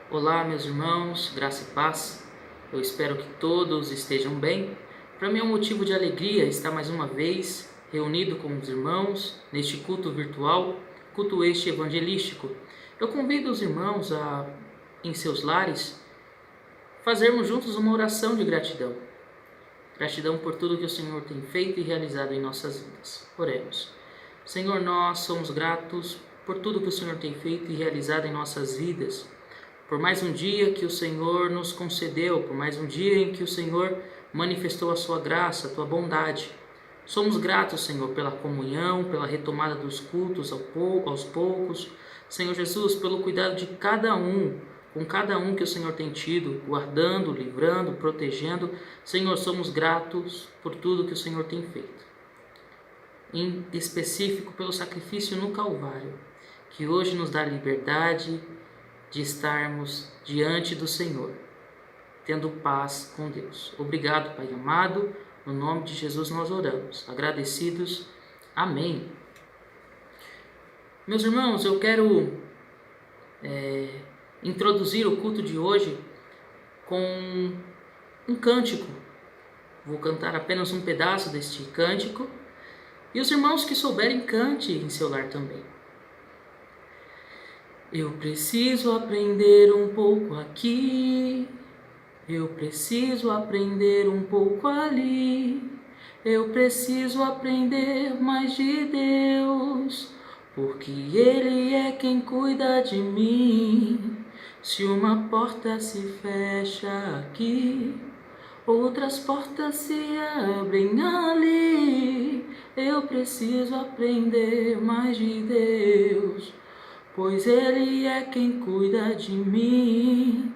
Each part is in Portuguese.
Olá, meus irmãos, graça e paz. Eu espero que todos estejam bem. Para mim é um motivo de alegria estar mais uma vez reunido com os irmãos neste culto virtual, culto este evangelístico. Eu convido os irmãos a, em seus lares, fazermos juntos uma oração de gratidão. Gratidão por tudo que o Senhor tem feito e realizado em nossas vidas. Oremos. Senhor, nós somos gratos por tudo que o Senhor tem feito e realizado em nossas vidas. Por mais um dia que o Senhor nos concedeu, por mais um dia em que o Senhor manifestou a sua graça, a tua bondade. Somos gratos, Senhor, pela comunhão, pela retomada dos cultos aos poucos. Senhor Jesus, pelo cuidado de cada um, com cada um que o Senhor tem tido, guardando, livrando, protegendo. Senhor, somos gratos por tudo que o Senhor tem feito. Em específico pelo sacrifício no Calvário, que hoje nos dá liberdade de estarmos diante do Senhor, tendo paz com Deus. Obrigado, Pai amado, no nome de Jesus nós oramos, agradecidos, amém. Meus irmãos, eu quero introduzir o culto de hoje com um cântico. Vou cantar apenas um pedaço deste cântico, e os irmãos que souberem, cante em seu lar também. Eu preciso aprender um pouco aqui, eu preciso aprender um pouco ali, eu preciso aprender mais de Deus, porque Ele é quem cuida de mim. Se uma porta se fecha aqui, outras portas se abrem ali. Eu preciso aprender mais de Deus, pois Ele é quem cuida de mim.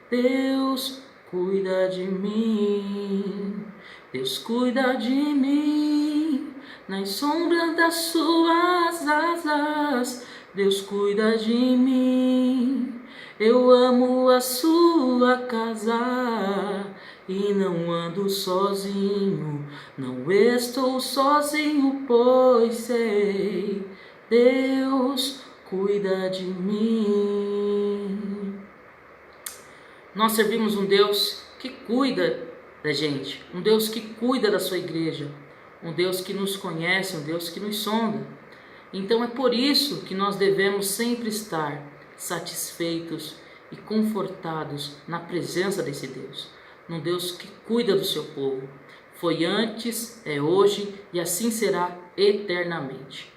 Deus cuida de mim. Deus cuida de mim. Nas sombras das suas asas, Deus cuida de mim. Eu amo a sua casa e não ando sozinho, não estou sozinho, pois sei, Deus cuida de mim. Nós servimos um Deus que cuida da gente, um Deus que cuida da sua igreja, um Deus que nos conhece, um Deus que nos sonda. Então é por isso que nós devemos sempre estar satisfeitos e confortados na presença desse Deus, num Deus que cuida do seu povo. Foi antes, é hoje e assim será eternamente.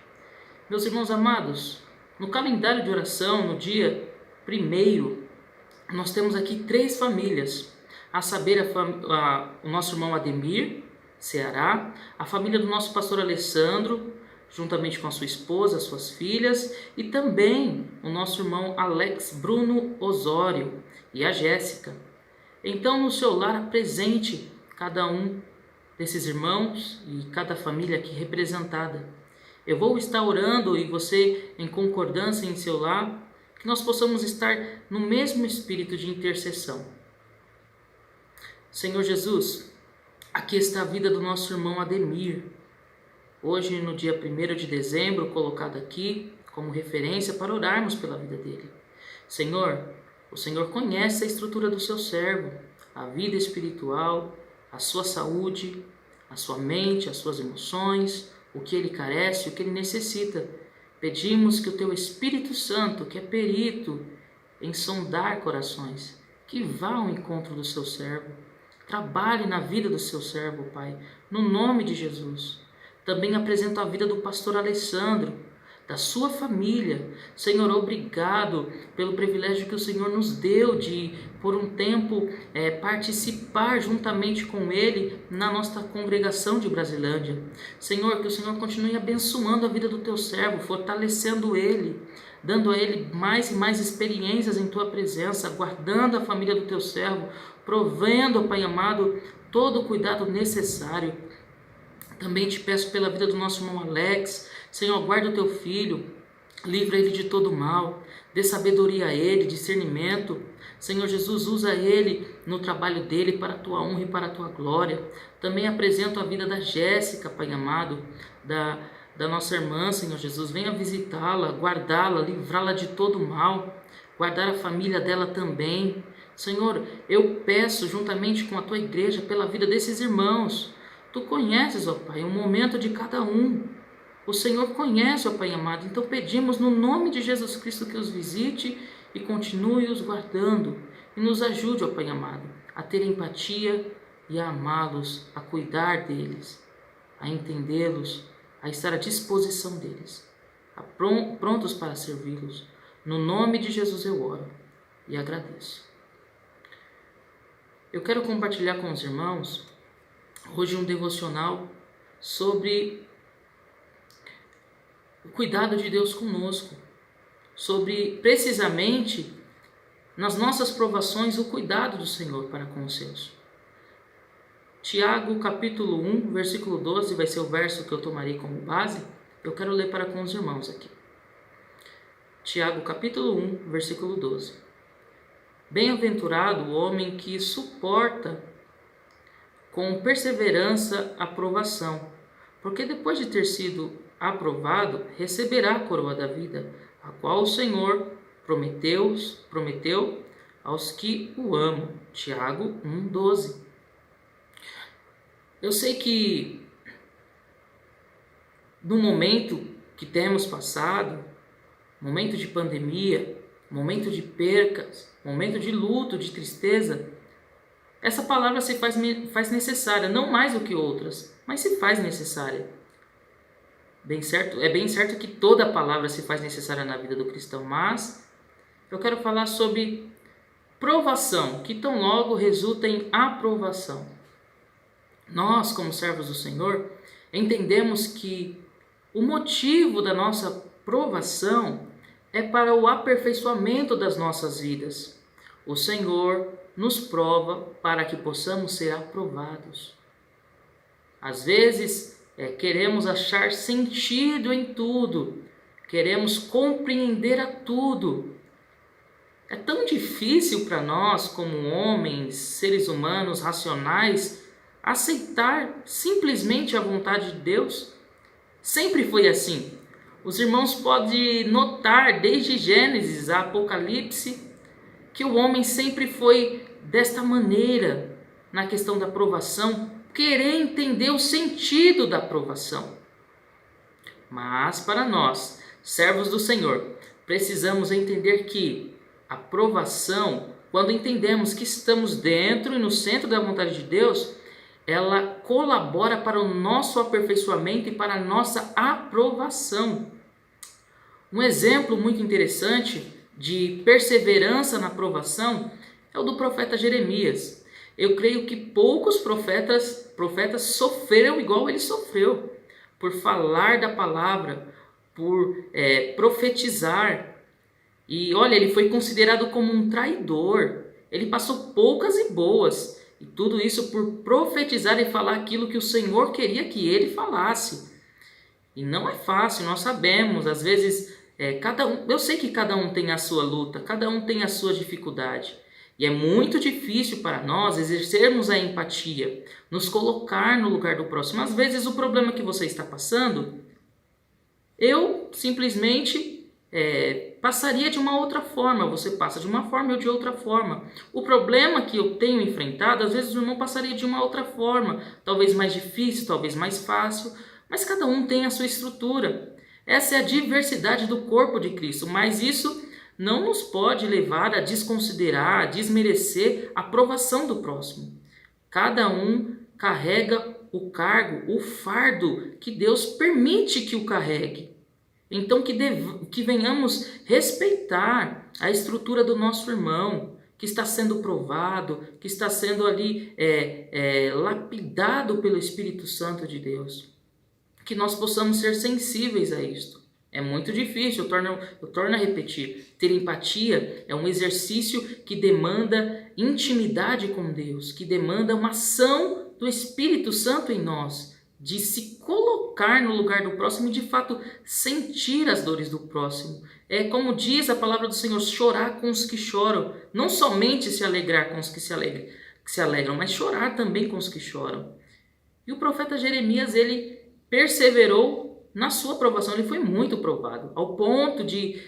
Meus irmãos amados, no calendário de oração, no dia 1º, nós temos aqui 3 famílias, a saber o nosso irmão Ademir, Ceará, a família do nosso pastor Alessandro, juntamente com a sua esposa, as suas filhas, e também o nosso irmão Alex Bruno Osório e a Jéssica. Então, no seu lar, apresente cada um desses irmãos e cada família aqui representada. Eu vou estar orando e você em concordância em seu lar, que nós possamos estar no mesmo espírito de intercessão. Senhor Jesus, aqui está a vida do nosso irmão Ademir. Hoje, no dia 1º de dezembro, colocado aqui como referência para orarmos pela vida dele. Senhor, o Senhor conhece a estrutura do seu servo, a vida espiritual, a sua saúde, a sua mente, as suas emoções, o que ele carece, o que ele necessita. Pedimos que o teu Espírito Santo, que é perito em sondar corações, que vá ao encontro do seu servo, trabalhe na vida do seu servo, Pai, no nome de Jesus. Também apresento a vida do pastor Alessandro, da sua família. Senhor, obrigado pelo privilégio que o Senhor nos deu de, por um tempo, participar juntamente com ele na nossa congregação de Brasilândia. Senhor, que o Senhor continue abençoando a vida do teu servo, fortalecendo ele, dando a ele mais e mais experiências em tua presença, guardando a família do teu servo, provendo, Pai amado, todo o cuidado necessário. Também te peço pela vida do nosso irmão Alex. Senhor, guarda o teu filho, livra ele de todo mal, dê sabedoria a ele, discernimento. Senhor Jesus, usa ele no trabalho dele para a tua honra e para a tua glória. Também apresento a vida da Jéssica, Pai amado, da nossa irmã, Senhor Jesus. Venha visitá-la, guardá-la, livrá-la de todo mal. guardar a família dela também. Senhor, eu peço juntamente com a tua igreja pela vida desses irmãos. Tu conheces, ó Pai, o momento de cada um. O Senhor conhece, ó Pai amado. Então pedimos no nome de Jesus Cristo que os visite e continue os guardando. E nos ajude, ó Pai amado, a ter empatia e a amá-los, a cuidar deles, a entendê-los, a estar à disposição deles, prontos para servi-los. No nome de Jesus eu oro e agradeço. Eu quero compartilhar com os irmãos hoje um devocional sobre o cuidado de Deus conosco, sobre precisamente nas nossas provações o cuidado do Senhor para com os seus. Tiago capítulo 1, versículo 12 vai ser o verso que eu tomarei como base. Eu quero ler para com os irmãos aqui. Tiago capítulo 1, versículo 12. Bem-aventurado o homem que suporta com perseverança a provação, porque depois de ter sido aprovado, receberá a coroa da vida, a qual o Senhor prometeu aos que o amam. Tiago 1, 12. Eu sei que no momento que temos passado, momento de pandemia, momento de percas, momento de luto, de tristeza, essa palavra se faz necessária, não mais do que outras, mas se faz necessária. É bem certo que toda palavra se faz necessária na vida do cristão, mas eu quero falar sobre provação, que tão logo resulta em aprovação. Nós, como servos do Senhor, entendemos que o motivo da nossa provação é para o aperfeiçoamento das nossas vidas. O Senhor nos prova para que possamos ser aprovados. Às vezes, queremos achar sentido em tudo, queremos compreender a tudo. É tão difícil para nós, como homens, seres humanos, racionais, aceitar simplesmente a vontade de Deus. Sempre foi assim. Os irmãos podem notar desde Gênesis a Apocalipse que o homem sempre foi desta maneira na questão da provação, querer entender o sentido da provação. Mas para nós, servos do Senhor, precisamos entender que a provação, quando entendemos que estamos dentro e no centro da vontade de Deus, ela colabora para o nosso aperfeiçoamento e para a nossa aprovação. Um exemplo muito interessante de perseverança na provação é o do profeta Jeremias. Eu creio que poucos profetas sofreram igual ele sofreu, por falar da palavra, por profetizar. E olha, ele foi considerado como um traidor. Ele passou poucas e boas. E tudo isso por profetizar e falar aquilo que o Senhor queria que ele falasse. E não é fácil, nós sabemos. Às vezes, eu sei que cada um tem a sua luta, cada um tem a sua dificuldade. E é muito difícil para nós exercermos a empatia, nos colocar no lugar do próximo. Às vezes o problema que você está passando, eu simplesmente passaria de uma outra forma, você passa de uma forma, eu de outra forma. O problema que eu tenho enfrentado, às vezes o irmão passaria de uma outra forma, talvez mais difícil, talvez mais fácil, mas cada um tem a sua estrutura. Essa é a diversidade do corpo de Cristo, mas isso não nos pode levar a desconsiderar, a desmerecer a provação do próximo. Cada um carrega o cargo, o fardo que Deus permite que o carregue. Então que venhamos respeitar a estrutura do nosso irmão, que está sendo provado, que está sendo ali lapidado pelo Espírito Santo de Deus. Que nós possamos ser sensíveis a isto. É muito difícil, eu torno a repetir. Ter empatia é um exercício que demanda intimidade com Deus, que demanda uma ação do Espírito Santo em nós, de se colocar no lugar do próximo e de fato sentir as dores do próximo. É como diz a palavra do Senhor, chorar com os que choram. Não somente se alegrar com os que se alegram, mas chorar também com os que choram. E o profeta Jeremias, ele perseverou na sua provação ele foi muito provado, ao ponto de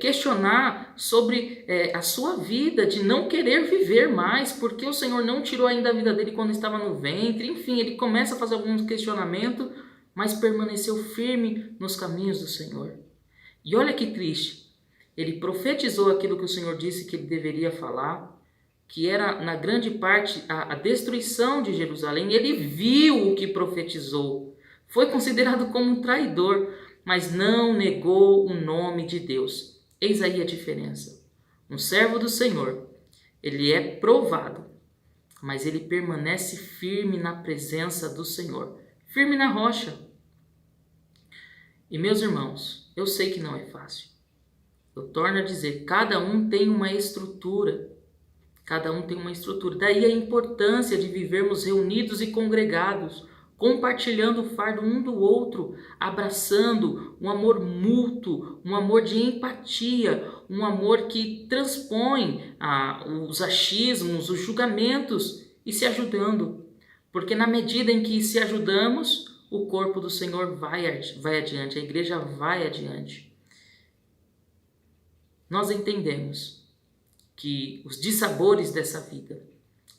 questionar sobre a sua vida, de não querer viver mais, porque o Senhor não tirou ainda a vida dele quando estava no ventre. Enfim, ele começa a fazer alguns questionamentos, mas permaneceu firme nos caminhos do Senhor. E olha que triste, ele profetizou aquilo que o Senhor disse que ele deveria falar, que era na grande parte a destruição de Jerusalém. Ele viu o que profetizou, foi considerado como um traidor, mas não negou o nome de Deus. Eis aí a diferença. Um servo do Senhor, ele é provado, mas ele permanece firme na presença do Senhor, firme na rocha. E meus irmãos, eu sei que não é fácil. Eu torno a dizer, cada um tem uma estrutura. Cada um tem uma estrutura. Daí a importância de vivermos reunidos e congregados, compartilhando o fardo um do outro, abraçando um amor mútuo, um amor de empatia, um amor que transpõe os achismos, os julgamentos e se ajudando. Porque na medida em que se ajudamos, o corpo do Senhor vai adiante, a igreja vai adiante. Nós entendemos que os dissabores dessa vida,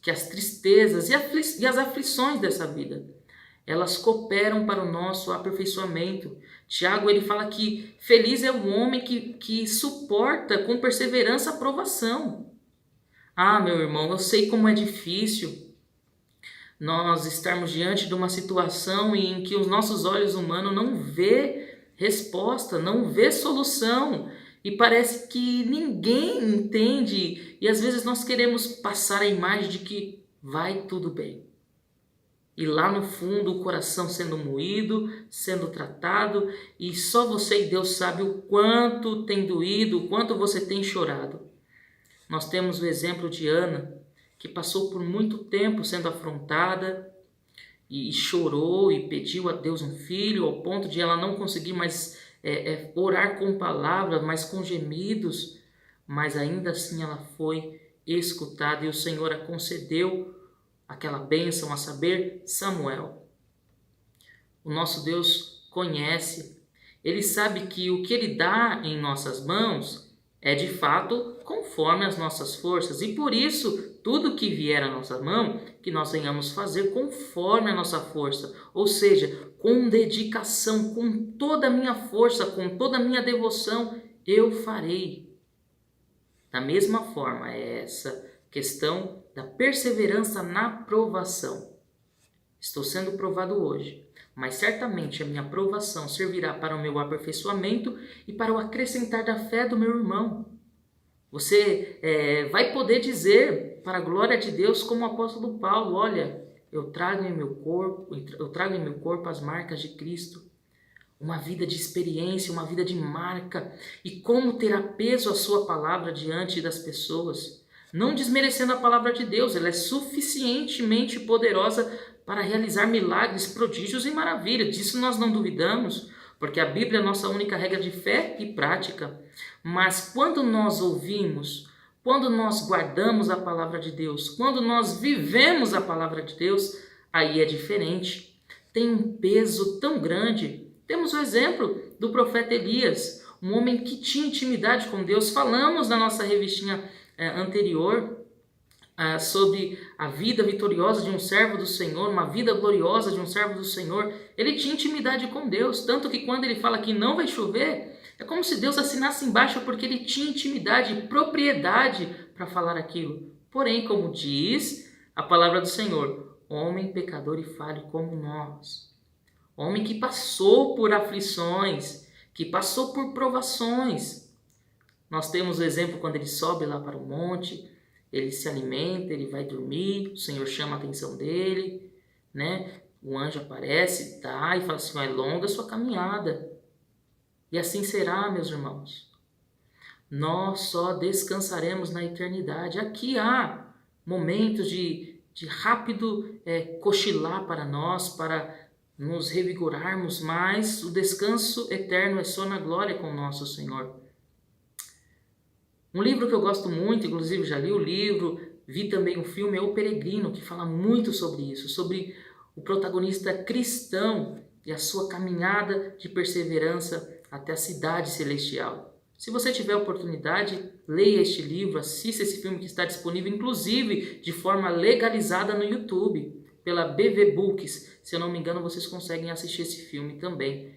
que as tristezas e as aflições dessa vida, elas cooperam para o nosso aperfeiçoamento. Tiago, ele fala que feliz é o homem que suporta com perseverança a provação. Ah, meu irmão, eu sei como é difícil nós estarmos diante de uma situação em que os nossos olhos humanos não vê resposta, não vê solução. E parece que ninguém entende, e às vezes nós queremos passar a imagem de que vai tudo bem. E lá no fundo o coração sendo moído, sendo tratado, e só você e Deus sabe o quanto tem doído, o quanto você tem chorado. Nós temos o exemplo de Ana, que passou por muito tempo sendo afrontada, e chorou e pediu a Deus um filho, ao ponto de ela não conseguir mais orar com palavras, mas com gemidos, mas ainda assim ela foi escutada e o Senhor a concedeu aquela bênção, a saber, Samuel. O nosso Deus conhece, Ele sabe que o que Ele dá em nossas mãos é de fato conforme as nossas forças, e por isso tudo que vier à nossa mão, que nós venhamos fazer conforme a nossa força, ou seja, com dedicação, com toda a minha força, com toda a minha devoção, eu farei. Da mesma forma, é essa questão da perseverança na provação. Estou sendo provado hoje, mas certamente a minha provação servirá para o meu aperfeiçoamento e para o acrescentar da fé do meu irmão. Você vai poder dizer, para a glória de Deus, como o apóstolo Paulo, olha, eu trago em meu corpo as marcas de Cristo, uma vida de experiência, uma vida de marca, e como terá peso a sua palavra diante das pessoas, não desmerecendo a palavra de Deus, ela é suficientemente poderosa para realizar milagres, prodígios e maravilhas, disso nós não duvidamos, porque a Bíblia é a nossa única regra de fé e prática. Mas quando nós ouvimos, quando nós guardamos a palavra de Deus, quando nós vivemos a palavra de Deus, aí é diferente. Tem um peso tão grande. Temos o exemplo do profeta Elias, um homem que tinha intimidade com Deus. Falamos na nossa revistinha anterior sobre a vida vitoriosa de um servo do Senhor, uma vida gloriosa de um servo do Senhor. Ele tinha intimidade com Deus, tanto que quando ele fala que não vai chover, é como se Deus assinasse embaixo, porque ele tinha intimidade e propriedade para falar aquilo. Porém, como diz a palavra do Senhor, homem pecador e falho como nós, homem que passou por aflições, que passou por provações. Nós temos o exemplo quando ele sobe lá para o monte, ele se alimenta, ele vai dormir, o Senhor chama a atenção dele, né? O anjo aparece, e fala assim, é longa a sua caminhada. E assim será, meus irmãos. Nós só descansaremos na eternidade. Aqui há momentos de rápido cochilar para nós, para nos revigorarmos, mas o descanso eterno é só na glória com o nosso Senhor. Um livro que eu gosto muito, inclusive já li o livro, vi também o filme, é O Peregrino, que fala muito sobre isso, sobre o protagonista cristão e a sua caminhada de perseverança até a cidade celestial. Se você tiver oportunidade, leia este livro, assista esse filme que está disponível, inclusive de forma legalizada no YouTube, pela BV Books. Se eu não me engano, vocês conseguem assistir esse filme também.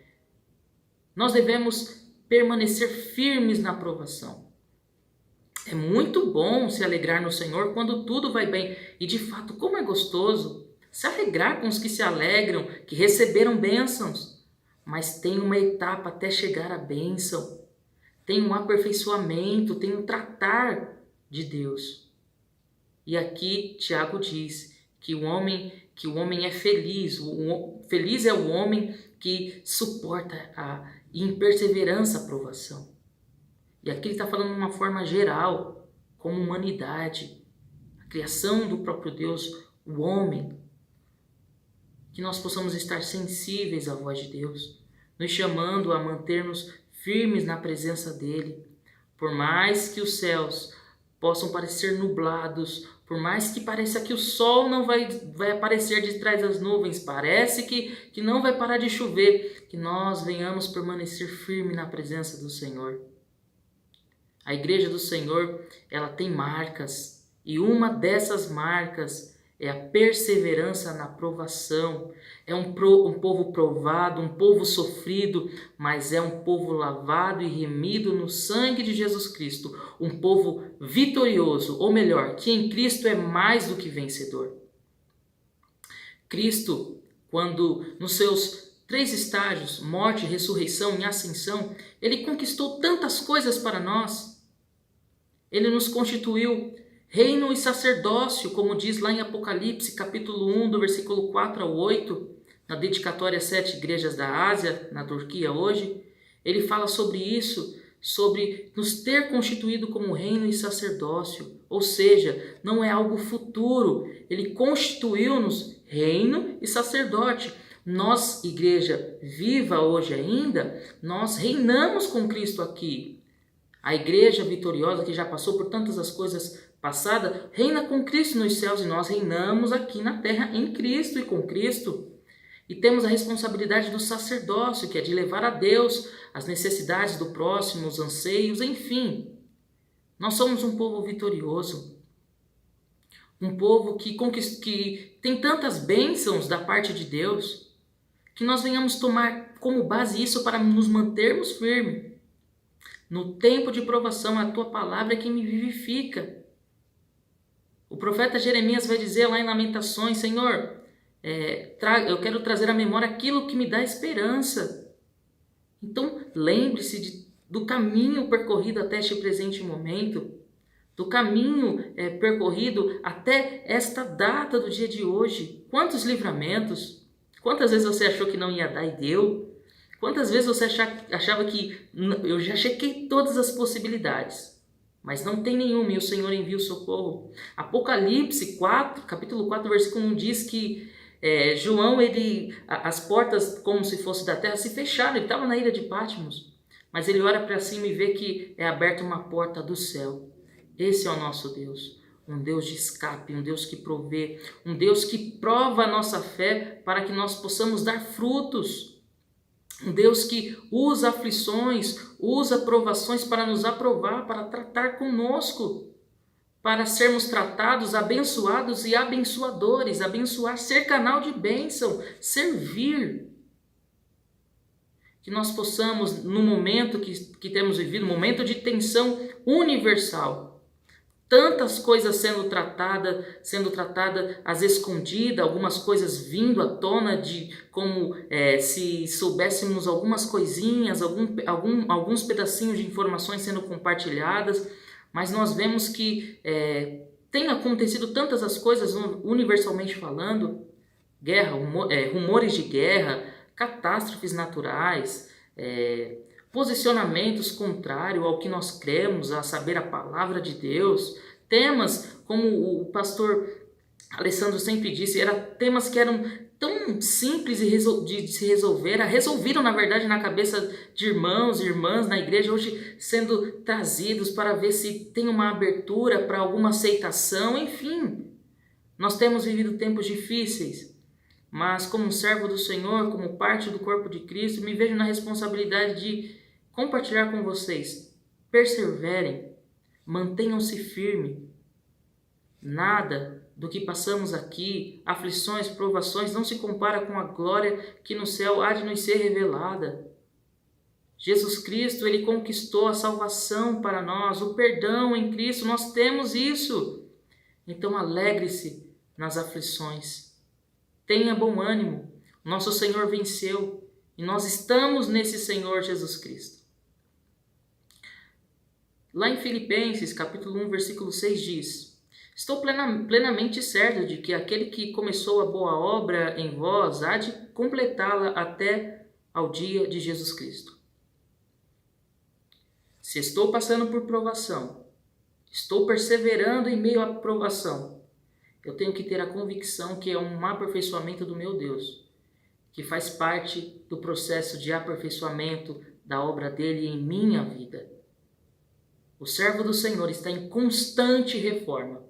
Nós devemos permanecer firmes na provação. É muito bom se alegrar no Senhor quando tudo vai bem. E de fato, como é gostoso se alegrar com os que se alegram, que receberam bênçãos. Mas tem uma etapa até chegar à bênção. Tem um aperfeiçoamento, tem um tratar de Deus. E aqui Tiago diz que o homem é feliz. Feliz é o homem que suporta em perseverança a provação. E aqui ele está falando de uma forma geral, como humanidade, a criação do próprio Deus, o homem. Que nós possamos estar sensíveis à voz de Deus, nos chamando a manter-nos firmes na presença dele. Por mais que os céus possam parecer nublados, por mais que pareça que o sol não vai aparecer de trás das nuvens, parece que não vai parar de chover, que nós venhamos permanecer firmes na presença do Senhor. A igreja do Senhor, ela tem marcas, e uma dessas marcas é a perseverança na provação. É um povo provado, um povo sofrido, mas é um povo lavado e remido no sangue de Jesus Cristo. Um povo vitorioso, ou melhor, que em Cristo é mais do que vencedor. Cristo, quando nos seus 3 estágios, morte, ressurreição e ascensão, ele conquistou tantas coisas para nós. Ele nos constituiu reino e sacerdócio, como diz lá em Apocalipse, capítulo 1, do versículo 4 ao 8, na dedicatória às 7 igrejas da Ásia, na Turquia hoje. Ele fala sobre isso, sobre nos ter constituído como reino e sacerdócio. Ou seja, não é algo futuro. Ele constituiu-nos reino e sacerdote. Nós, igreja viva hoje ainda, nós reinamos com Cristo aqui. A igreja vitoriosa, que já passou por tantas as coisas passadas, reina com Cristo nos céus, e nós reinamos aqui na terra em Cristo e com Cristo. E temos a responsabilidade do sacerdócio, que é de levar a Deus as necessidades do próximo, os anseios, enfim. Nós somos um povo vitorioso. Um povo que tem tantas bênçãos da parte de Deus, que nós venhamos tomar como base isso para nos mantermos firmes. No tempo de provação, a tua palavra é que me vivifica. O profeta Jeremias vai dizer lá em Lamentações: Senhor, eu quero trazer à memória aquilo que me dá esperança. Então, lembre-se do caminho percorrido até este presente momento, do caminho percorrido até esta data do dia de hoje. Quantos livramentos, quantas vezes você achou que não ia dar e deu? Quantas vezes você achava que eu já chequei todas as possibilidades, mas não tem nenhuma, e o Senhor envia o socorro. Apocalipse 4, capítulo 4, versículo 1 diz que João, as portas como se fosse da terra se fecharam. Ele estava na ilha de Patmos, mas ele olha para cima e vê que é aberta uma porta do céu. Esse é o nosso Deus, um Deus de escape, um Deus que provê, um Deus que prova a nossa fé para que nós possamos dar frutos. Um Deus que usa aflições, usa provações para nos aprovar, para tratar conosco, para sermos tratados, abençoados e abençoadores. Abençoar, ser canal de bênção, servir. Que nós possamos, no momento que temos vivido, momento de tensão universal, tantas coisas sendo tratada às escondidas, algumas coisas vindo à tona, como se soubéssemos algumas coisinhas, alguns pedacinhos de informações sendo compartilhadas, mas nós vemos que tem acontecido tantas as coisas universalmente falando, guerra, rumores de guerra, catástrofes naturais, posicionamentos contrários ao que nós cremos, a saber, a palavra de Deus. Temas, como o pastor Alessandro sempre disse, eram temas que eram tão simples de se resolver, resolviram na verdade na cabeça de irmãos e irmãs na igreja, hoje sendo trazidos para ver se tem uma abertura para alguma aceitação. Enfim, nós temos vivido tempos difíceis, mas como um servo do Senhor, como parte do corpo de Cristo, me vejo na responsabilidade de compartilhar com vocês. Perseverem, mantenham-se firmes. Nada do que passamos aqui, aflições, provações, não se compara com a glória que no céu há de nos ser revelada. Jesus Cristo, Ele conquistou a salvação para nós, o perdão em Cristo, nós temos isso. Então alegre-se nas aflições. Tenha bom ânimo, nosso Senhor venceu e nós estamos nesse Senhor Jesus Cristo. Lá em Filipenses, capítulo 1, versículo 6 diz: estou plenamente certo de que aquele que começou a boa obra em vós há de completá-la até ao dia de Jesus Cristo. Se estou passando por provação, estou perseverando em meio à provação, eu tenho que ter a convicção que é um aperfeiçoamento do meu Deus, que faz parte do processo de aperfeiçoamento da obra dele em minha vida. O servo do Senhor está em constante reforma.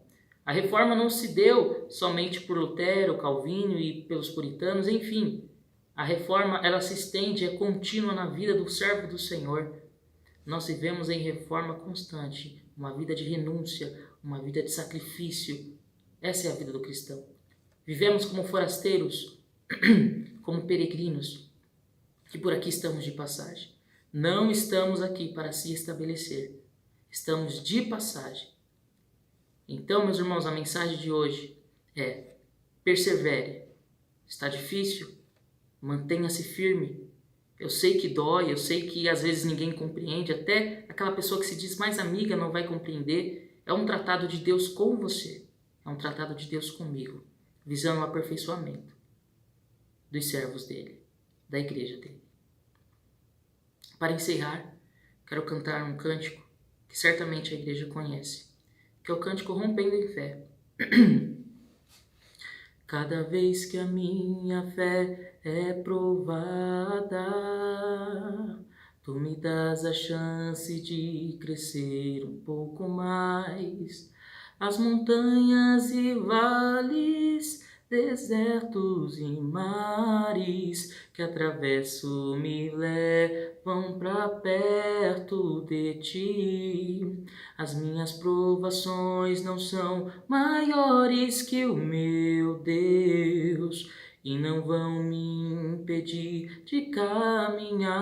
A reforma não se deu somente por Lutero, Calvino e pelos puritanos, enfim. A reforma, ela se estende, é contínua na vida do servo do Senhor. Nós vivemos em reforma constante, uma vida de renúncia, uma vida de sacrifício. Essa é a vida do cristão. Vivemos como forasteiros, como peregrinos, que por aqui estamos de passagem. Não estamos aqui para se estabelecer, estamos de passagem. Então, meus irmãos, a mensagem de hoje é: persevere. Está difícil? Mantenha-se firme. Eu sei que dói, eu sei que às vezes ninguém compreende, até aquela pessoa que se diz mais amiga não vai compreender. É um tratado de Deus com você, é um tratado de Deus comigo, visando o aperfeiçoamento dos servos dele, da igreja dele. Para encerrar, quero cantar um cântico que certamente a igreja conhece, que é o cântico Rompendo em Fé. Cada vez que a minha fé é provada, tu me dás a chance de crescer um pouco mais. As montanhas e vales, desertos e mares que atravesso me levam para perto de ti. As minhas provações não são maiores que o meu Deus e não vão me impedir de caminhar.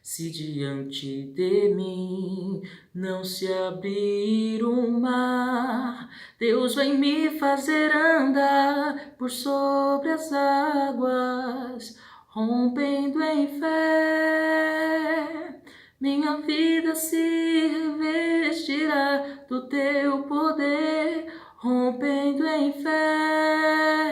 Se diante de mim não se abrir o mar, Deus vai me fazer andar por sobre as águas, rompendo em fé. Minha vida se revestirá do teu poder, rompendo em fé.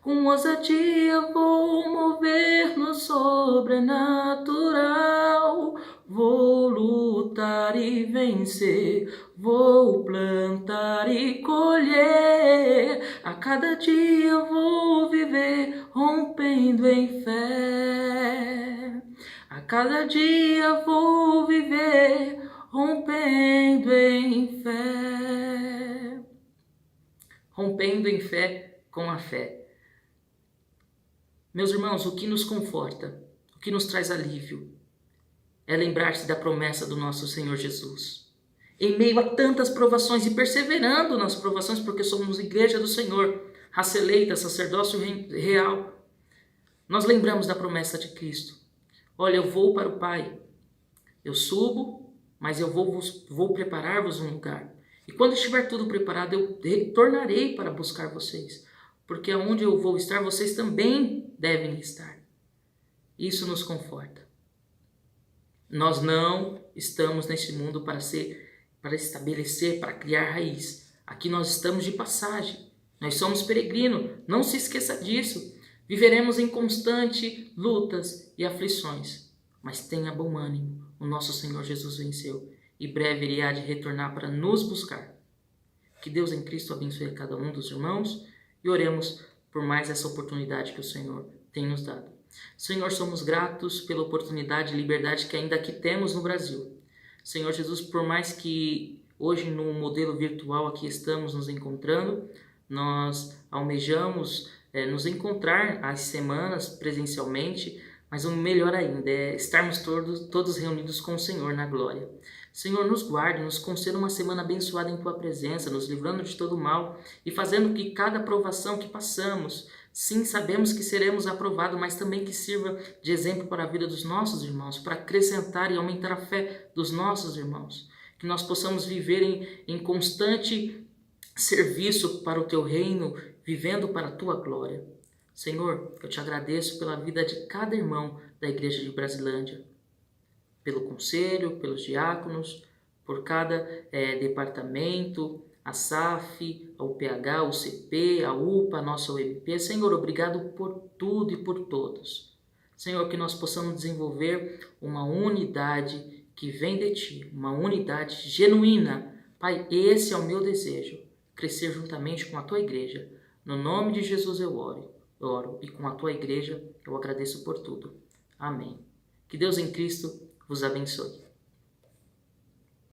Com ousadia vou mover no sobrenatural, vou lutar e vencer, vou plantar e colher. A cada dia vou viver rompendo em fé. A cada dia vou viver rompendo em fé. Rompendo em fé com a fé. Meus irmãos, o que nos conforta, o que nos traz alívio, é lembrar-se da promessa do nosso Senhor Jesus. Em meio a tantas provações e perseverando nas provações, porque somos igreja do Senhor, raça eleita, sacerdócio real, nós lembramos da promessa de Cristo. Olha, eu vou para o Pai, eu subo, mas eu vou preparar-vos um lugar. E quando estiver tudo preparado, eu retornarei para buscar vocês. Porque onde eu vou estar, vocês também devem estar. Isso nos conforta. Nós não estamos neste mundo para estabelecer, para criar raiz. Aqui nós estamos de passagem. Nós somos peregrinos. Não se esqueça disso. Viveremos em constante lutas e aflições. Mas tenha bom ânimo. O nosso Senhor Jesus venceu. E breve ele há de retornar para nos buscar. Que Deus em Cristo abençoe a cada um dos irmãos. E oremos por mais essa oportunidade que o Senhor tem nos dado. Senhor, somos gratos pela oportunidade e liberdade que ainda aqui temos no Brasil. Senhor Jesus, por mais que hoje no modelo virtual aqui estamos nos encontrando, Nós almejamos nos encontrar às semanas presencialmente, mas o melhor ainda é estarmos todos reunidos com o Senhor na glória. Senhor, nos guarde, nos conceda uma semana abençoada em Tua presença, nos livrando de todo mal e fazendo que cada provação que passamos, sim, sabemos que seremos aprovados, mas também que sirva de exemplo para a vida dos nossos irmãos, para acrescentar e aumentar a fé dos nossos irmãos. Que nós possamos viver em constante serviço para o Teu reino, vivendo para a Tua glória. Senhor, eu Te agradeço pela vida de cada irmão da Igreja de Brasilândia, pelo conselho, pelos diáconos, por cada departamento, a SAF, a UPH, o CP, a UPA, a nossa UMP. Senhor, obrigado por tudo e por todos. Senhor, que nós possamos desenvolver uma unidade que vem de Ti, uma unidade genuína. Pai, esse é o meu desejo, crescer juntamente com a Tua igreja. No nome de Jesus eu oro e com a Tua igreja eu agradeço por tudo. Amém. Que Deus em Cristo vos abençoe.